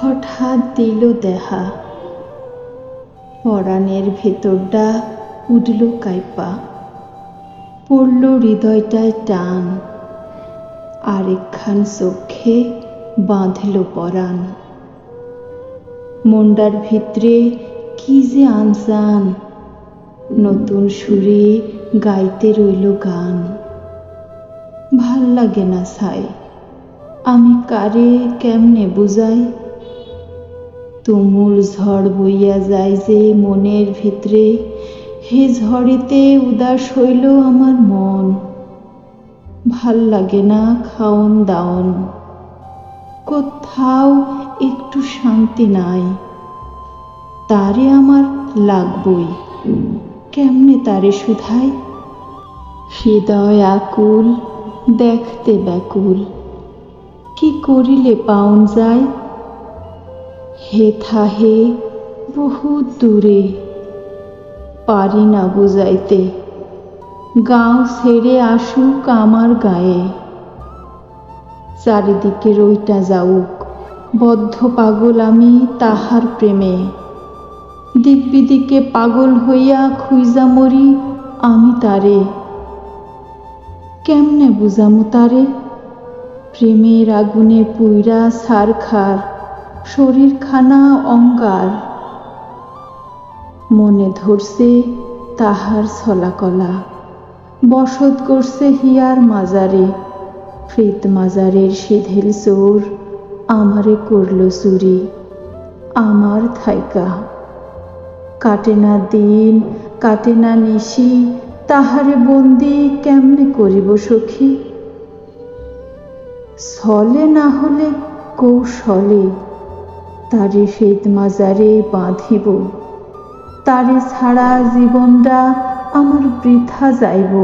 হঠাৎ দিল দেহা, পরাণের ভেতরটা উঠল কাইপা, পড়ল হৃদয়টায় টান, আরেকখান চোখে বাঁধল পরাণ। মন্ডার ভিতরে কি যে আনজান, নতুন সুরে গাইতে রইল গান। ভাল লাগে না ছাই, আমি কারে কেমনে বুঝাই। তুমুল ঝড় বইয়া যায় যে মনের ভিতরে, হে ঝড়েতে উদাস হইল আমার মন। ভাল লাগে না খাওন দাওন, কোথাও একটু শান্তি নাই। তারে আমার লাগবই, কেমনে তারে শুধাই। হৃদয় আকুল, দেখতে ব্যাকুল, কি করিলে পাওন যায়। হে থাহে বহুত দূরে, পারি না বুঝাইতে। গাঁও ছেড়ে আসুক আমার গায়ে, চারিদিকে রইটা যাউক, বদ্ধ পাগল আমি তাহার প্রেমে। দিক বিদিকে পাগল হইয়া খুইজা মরি আমি তারে। কেমনে বুঝামু তারে, প্রেমের আগুনে পুইরা ছারখার, শরীর খানা অঙ্গার। মনে ধরছে তাহার ছলাকলা, বসত করছে হিয়ার মাজারে। প্রীত মাজারের সিধেল চোর আমারে করল চুরি, আমার থাইকা। কাটে না দিন, কাটে না নিশি, তাহারে বন্দি কেমনে করিব সখী। ছলে না হলে কৌশলে তারে প্রীত মাজারে বাঁধিব। তারে ছাড়া জীবনটা আমার বৃথা যাইব।